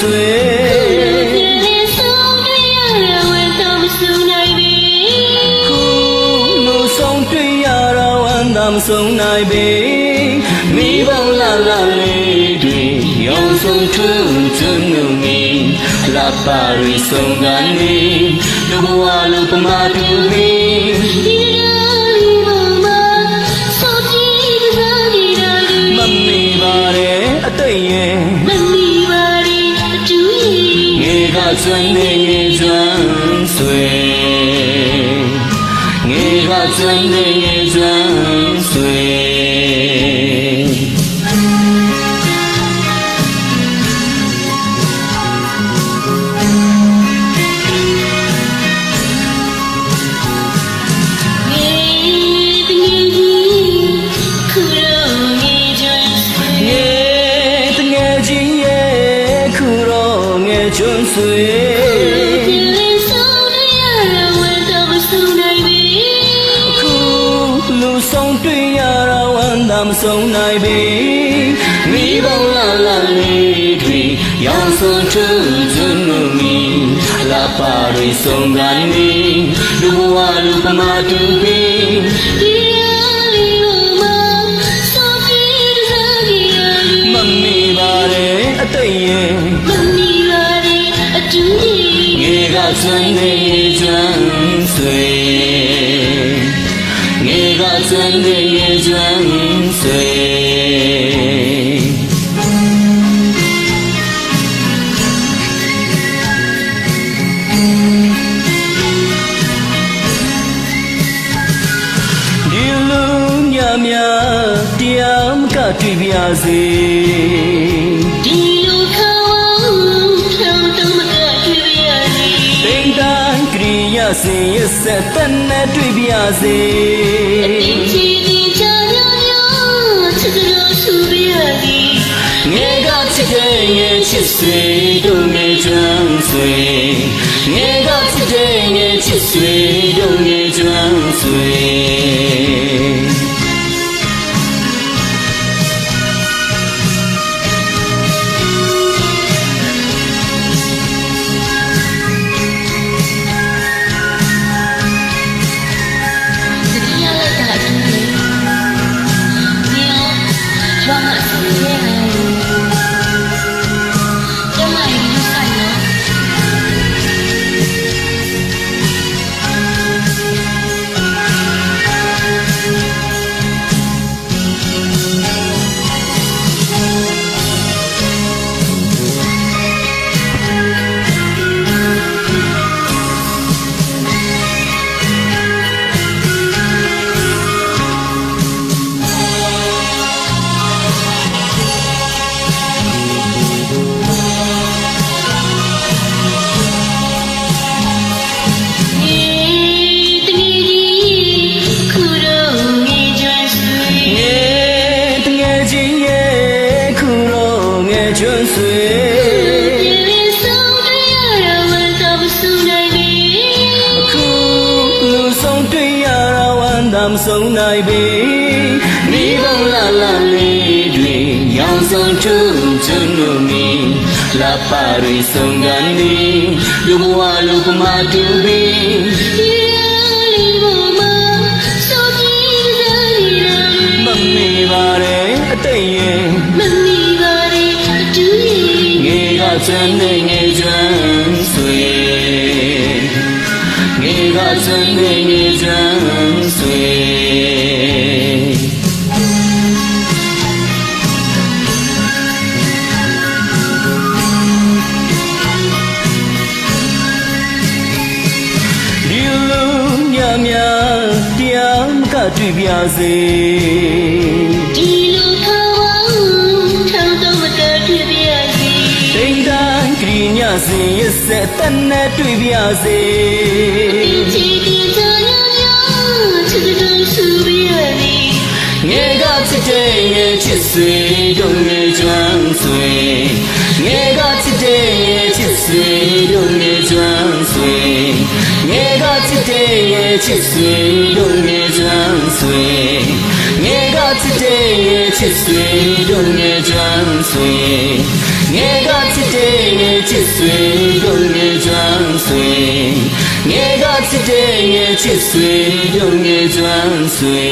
ဆွေမဆုံးနိုင်ပေမိဘလာလာလေးတွေရောင်စုံထွန်းကျွန်းငုံငီလာပါရီဆုံးကနေလူဘဝလူပမာတူမီမမီပါရဲ့အတိတ်ရဲ့မမီပါရဲ့အတူရဲ့ငေကကျွမ်းနေငေကျွမ်းဆွေငေကကျွမ်းနေငေကျွမ်းဆွေကျွန်းဆွေအခုလူဆုံးတွေ့ရတာဝမ်းသာမဆုံးနိုင်ပေမိဘလာလာလေးတွေရောင်စုံထွန်းကျွန်းငုံမီလာပါရီဆုံးကနေလူဘဝလူပမာတူပေမမီပါရဲ့အတိတ်ရဲ့ငေကကျွမ်းနေကျွမ်းဆွေငေကကျွမ်းနေကျွမ်းဆွေဒီလူညမြတရားမကတွေ့ပါစေဒီလူခေါင်းထောင်တုံးမကတွေ့ပါစေတိမ်တိုင်းကရိယာစေရဆက်တန်နဲ့တွေ့ပါစေအင်းချီတင်ချာရောချစ်လို့ဆူပါစေငေကချစ်တဲ့ငေချစ်ဆွေတို့ငေကျွမ်းဆွေငေကချစ်တဲ့ငေချစ်ဆွေတို့ငေကျွမ်းဆွေကျွန်းဆွေအခုလူဆုံးတွေ့ရတာဝမ်းသာမဆုံးနိုင်ပေမိဘလာလာလေးတွေရောင်စုံထွန်းကျွန်းလို့မီလာပါရီဆုံးကနေလူဘဝလူပမာတူပေမမီပါရဲ့အတိတ်ရဲ့ကျွမ်းနေငေကျွမ်းဆွေငေကကျွမ်းနေငေကျွမ်းဆွေဒီလူညမြတရားမကတွေ့ပါစေဒီလူခေါင်းထောင်တော့မကတွေ့ပါစေတိမ်တိုင်းကရိညာစေရဆက်တန်နဲ့တွေ့ပါစေချီတင်ချာရောချစ်လို့ဆူပါစေငေကချစ်တဲ့ငေချစ်ဆွေတို့ငေကျွမ်းဆွေငေကချစ်တဲ့ငေချစ်ဆွေတို့ငေကျွမ်းဆွေငေကချစ်တဲ့ငေချစ်ဆွေတို့ငေကျွမ်းဆွေငေကချစ်တဲ့ငေချစ်ဆွေတို့ငေကျွမ်းဆွေ ငယ်ကချစ်တဲ့ငယ်ချစ်ဆွေတို့ငယ်ကျွမ်းဆွေငယ်ကချစ်တဲ့ငယ်ချစ်ဆွေတို့ငယ်ကျွမ်းဆွေ